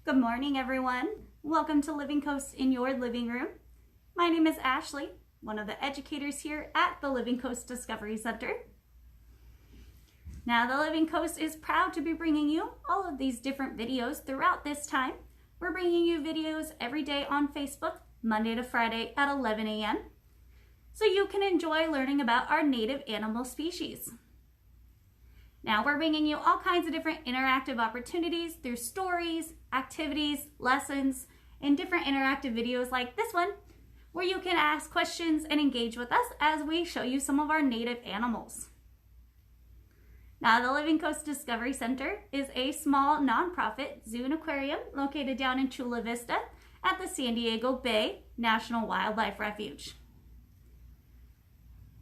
Good morning, everyone. Welcome to Living Coast in your living room. My name is Ashley, one of the educators here at the Living Coast Discovery Center. Now, the Living Coast is proud to be bringing you all of these different videos throughout this time. We're bringing you videos every day on Facebook, Monday to Friday at 11 a.m. so you can enjoy learning about our native animal species. Now, we're bringing you all kinds of different interactive opportunities through stories, activities, lessons, and different interactive videos like this one, where you can ask questions and engage with us as we show you some of our native animals. Now, the Living Coast Discovery Center is a small nonprofit zoo and aquarium located down in Chula Vista at the San Diego Bay National Wildlife Refuge.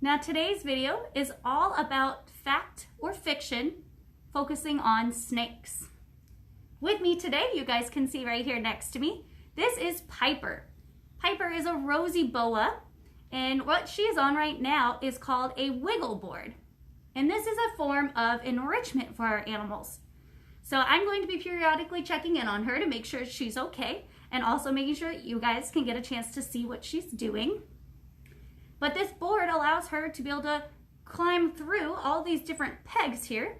Now, today's video is all about fact or fiction, focusing on snakes. With me today, you guys can see right here next to me, this is Piper. Piper is a Rosy Boa, and what she is on right now is called a wiggle board. And this is a form of enrichment for our animals. So I'm going to be periodically checking in on her to make sure she's okay, and also making sure you guys can get a chance to see what she's doing. But this board allows her to be able to climb through all these different pegs here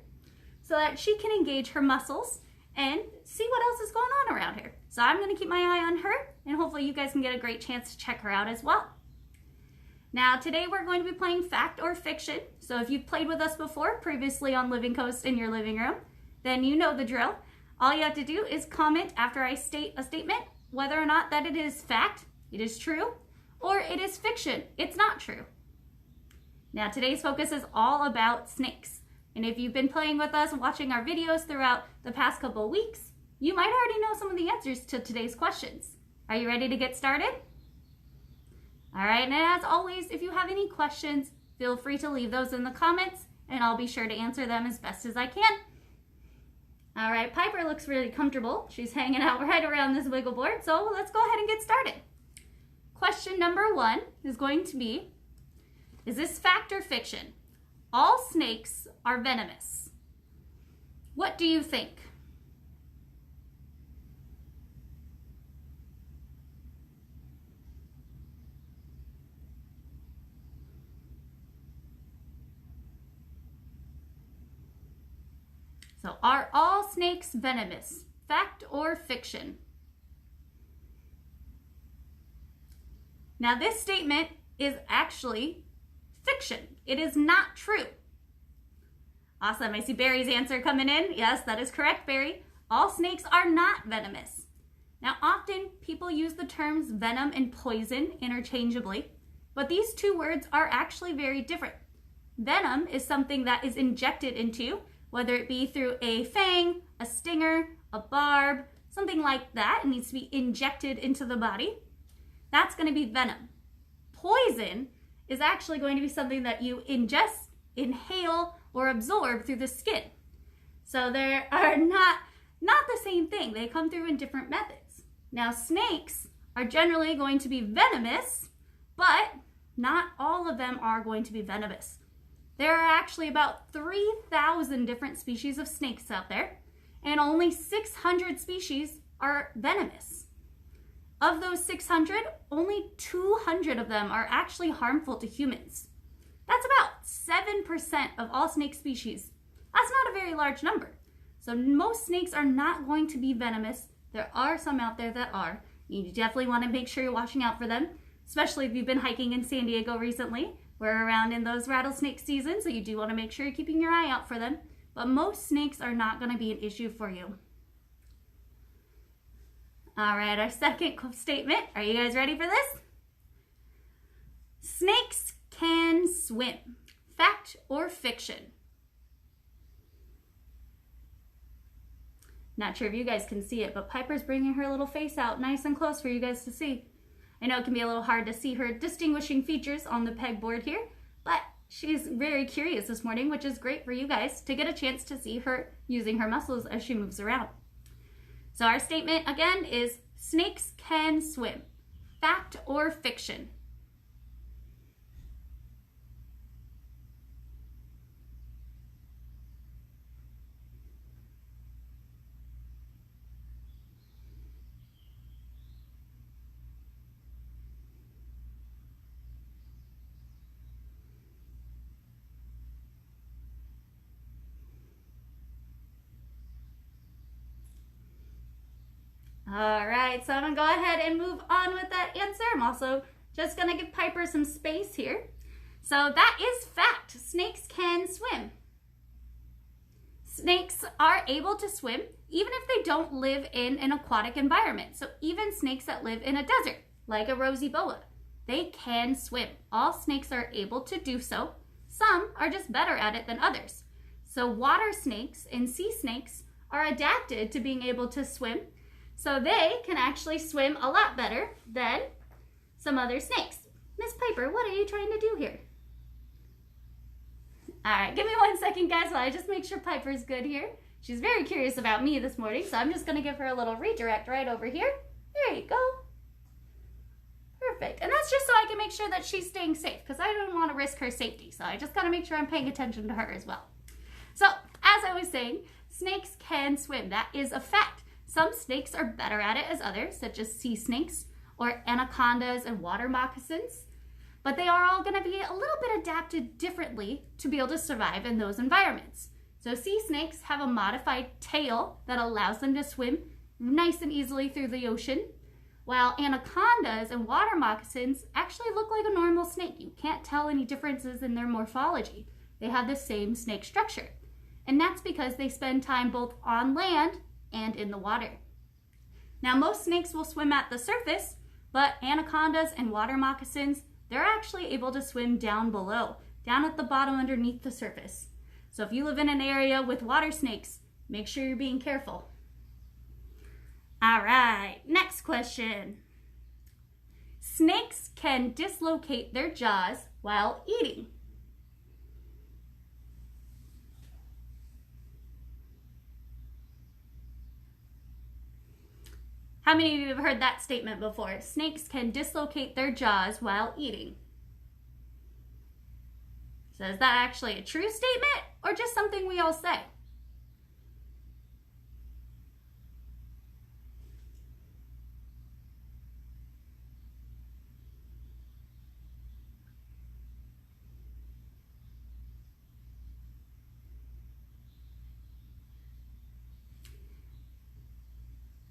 so that she can engage her muscles and see what else is going on around here. So I'm going to keep my eye on her, and hopefully you guys can get a great chance to check her out as well. Now, today we're going to be playing fact or fiction. So if you've played with us before, previously on Living Coast in your living room, then you know the drill. All you have to do is comment after I state a statement, whether or not that it is fact, it is true, or it is fiction, it's not true. Now, today's focus is all about snakes. And if you've been playing with us, watching our videos throughout the past couple weeks, you might already know some of the answers to today's questions. Are you ready to get started? All right, and as always, if you have any questions, feel free to leave those in the comments, and I'll be sure to answer them as best as I can. All right, Piper looks really comfortable. She's hanging out right around this wiggle board, so let's go ahead and get started. Question number 1 is going to be, is this fact or fiction? All snakes are venomous. What do you think? So, are all snakes venomous? Fact or fiction? Now, this statement is actually fiction. It is not true. Awesome. I see Barry's answer coming in. Yes, that is correct, Barry. All snakes are not venomous. Now, often people use the terms venom and poison interchangeably, but these two words are actually very different. Venom is something that is injected into, whether it be through a fang, a stinger, a barb, something like that. It needs to be injected into the body. That's going to be venom. Poison is actually going to be something that you ingest, inhale, or absorb through the skin. So they are not the same thing. They come through in different methods. Now, snakes are generally going to be venomous, but not all of them are going to be venomous. There are actually about 3,000 different species of snakes out there, and only 600 species are venomous. Of those 600, only 200 of them are actually harmful to humans. That's about 7% of all snake species. That's not a very large number. So most snakes are not going to be venomous. There are some out there that are. You definitely want to make sure you're watching out for them, especially if you've been hiking in San Diego recently. We're around in those rattlesnake seasons, so you do want to make sure you're keeping your eye out for them. But most snakes are not going to be an issue for you. All right, our second statement. Are you guys ready for this? Snakes can swim. Fact or fiction? Not sure if you guys can see it, but Piper's bringing her little face out nice and close for you guys to see. I know it can be a little hard to see her distinguishing features on the pegboard here, but she's very curious this morning, which is great for you guys to get a chance to see her using her muscles as she moves around. So our statement again is snakes can swim. Fact or fiction? All right, so I'm gonna go ahead and move on with that answer. I'm also just gonna give Piper some space here. So that is fact. Snakes can swim. Snakes are able to swim even if they don't live in an aquatic environment. So even snakes that live in a desert, like a Rosy Boa, they can swim. All snakes are able to do so. Some are just better at it than others. So water snakes and sea snakes are adapted to being able to swim. So they can actually swim a lot better than some other snakes. Miss Piper, what are you trying to do here? All right, give me 1 second, guys, while I just make sure Piper's good here. She's very curious about me this morning, so I'm just gonna give her a little redirect right over here. There you go. Perfect. And that's just so I can make sure that she's staying safe, because I don't want to risk her safety. So I just gotta make sure I'm paying attention to her as well. So, as I was saying, snakes can swim. That is a fact. Some snakes are better at it as others, such as sea snakes or anacondas and water moccasins. But they are all going to be a little bit adapted differently to be able to survive in those environments. So sea snakes have a modified tail that allows them to swim nice and easily through the ocean, while anacondas and water moccasins actually look like a normal snake. You can't tell any differences in their morphology. They have the same snake structure. And that's because they spend time both on land and in the water. Now, most snakes will swim at the surface, but anacondas and water moccasins, they're actually able to swim down below, down at the bottom underneath the surface. So if you live in an area with water snakes, make sure you're being careful. All right, next question. Snakes can dislocate their jaws while eating. How many of you have heard that statement before? Snakes can dislocate their jaws while eating. So is that actually a true statement or just something we all say?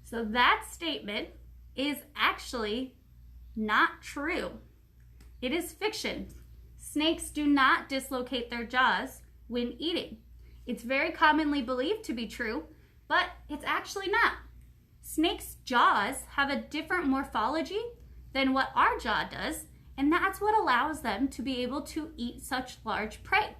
So that statement is actually not true. It is fiction. Snakes do not dislocate their jaws when eating. It's very commonly believed to be true, but it's actually not. Snakes' jaws have a different morphology than what our jaw does, and that's what allows them to be able to eat such large prey.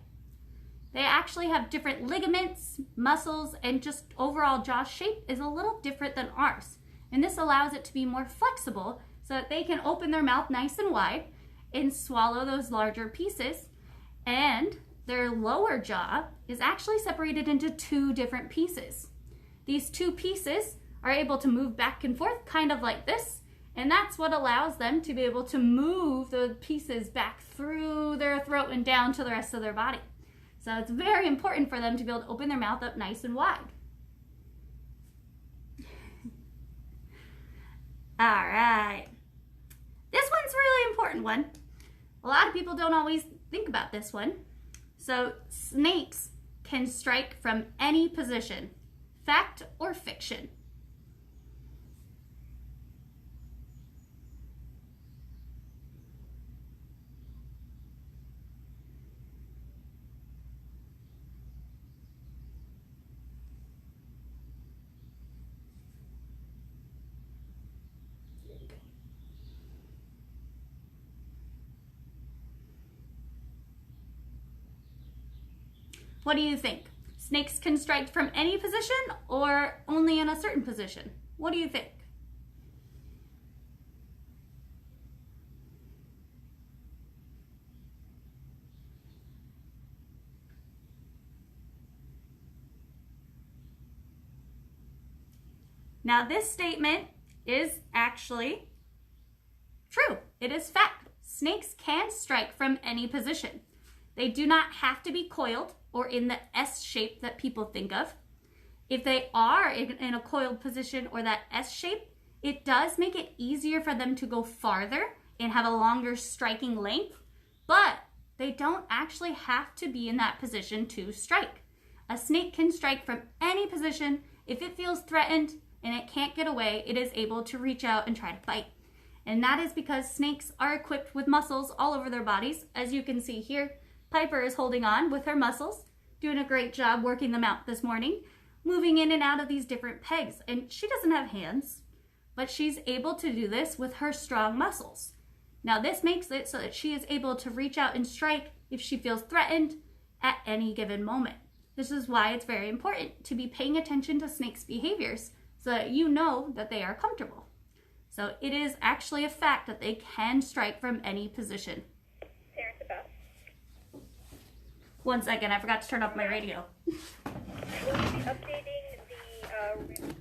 They actually have different ligaments, muscles, and just overall jaw shape is a little different than ours. And this allows it to be more flexible so that they can open their mouth nice and wide and swallow those larger pieces. And their lower jaw is actually separated into 2 different pieces. These 2 pieces are able to move back and forth kind of like this, and that's what allows them to be able to move the pieces back through their throat and down to the rest of their body. So it's very important for them to be able to open their mouth up nice and wide. All right. This one's a really important one. A lot of people don't always think about this one. So snakes can strike from any position. Fact or fiction? What do you think? Snakes can strike from any position or only in a certain position? What do you think? Now this statement is actually true. It is fact. Snakes can strike from any position. They do not have to be coiled or in the S shape that people think of. If they are in a coiled position or that S shape, it does make it easier for them to go farther and have a longer striking length, but they don't actually have to be in that position to strike. A snake can strike from any position if it feels threatened and it can't get away, it is able to reach out and try to fight. And that is because snakes are equipped with muscles all over their bodies. As you can see here, Piper is holding on with her muscles, doing a great job working them out this morning, moving in and out of these different pegs. And she doesn't have hands, but she's able to do this with her strong muscles. Now this makes it so that she is able to reach out and strike if she feels threatened at any given moment. This is why it's very important to be paying attention to snakes' behaviors so that you know that they are comfortable. So it is actually a fact that they can strike from any position. Parents about. 1 second, I forgot to turn off my radio. Will you be updating the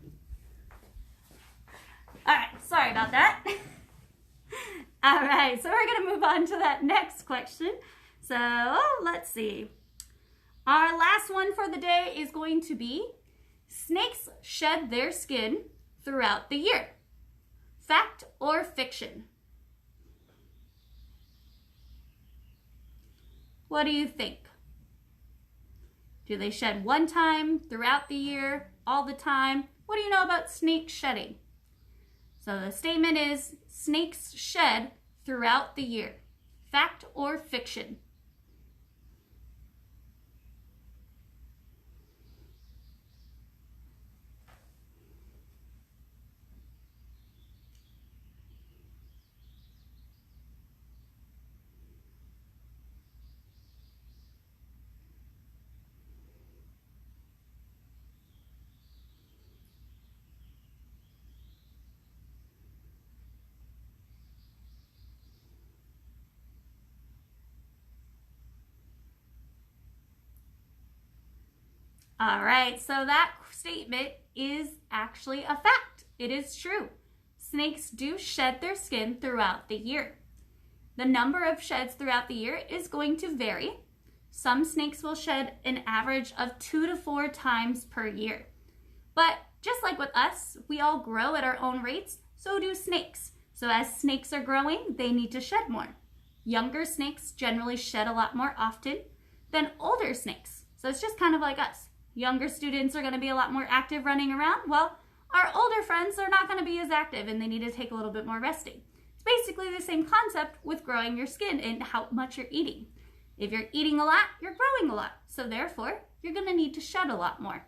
All right, sorry about that. All right, so we're gonna move on to that next question. So let's see. Our last one for the day is going to be, snakes shed their skin throughout the year. Fact or fiction? What do you think? Do they shed one time, throughout the year, all the time? What do you know about snake shedding? So the statement is, snakes shed throughout the year. Fact or fiction? All right, so that statement is actually a fact. It is true. Snakes do shed their skin throughout the year. The number of sheds throughout the year is going to vary. Some snakes will shed an average of 2 to 4 times per year. But just like with us, we all grow at our own rates, so do snakes. So as snakes are growing, they need to shed more. Younger snakes generally shed a lot more often than older snakes. So it's just kind of like us. Younger students are going to be a lot more active running around. Well, our older friends are not going to be as active and they need to take a little bit more resting. It's basically the same concept with growing your skin and how much you're eating. If you're eating a lot, you're growing a lot. So therefore, you're going to need to shed a lot more.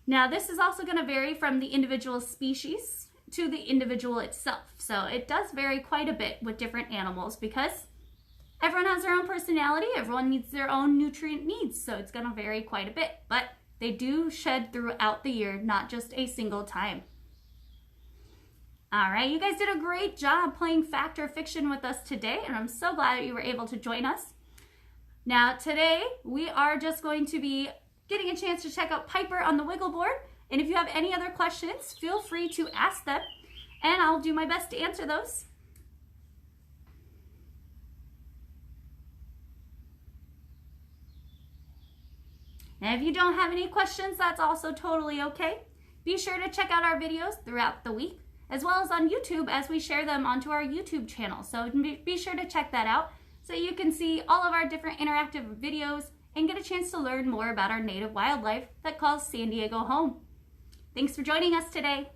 Now, this is also going to vary from the individual species to the individual itself. So it does vary quite a bit with different animals because everyone has their own personality, everyone needs their own nutrient needs, so it's gonna vary quite a bit. But they do shed throughout the year, not just a single time. All right, you guys did a great job playing fact or fiction with us today, and I'm so glad that you were able to join us. Now today, we are just going to be getting a chance to check out Piper on the wiggle board, and if you have any other questions, feel free to ask them, and I'll do my best to answer those. And if you don't have any questions, that's also totally okay. Be sure to check out our videos throughout the week, as well as on YouTube as we share them onto our YouTube channel. So be sure to check that out so you can see all of our different interactive videos and get a chance to learn more about our native wildlife that calls San Diego home. Thanks for joining us today.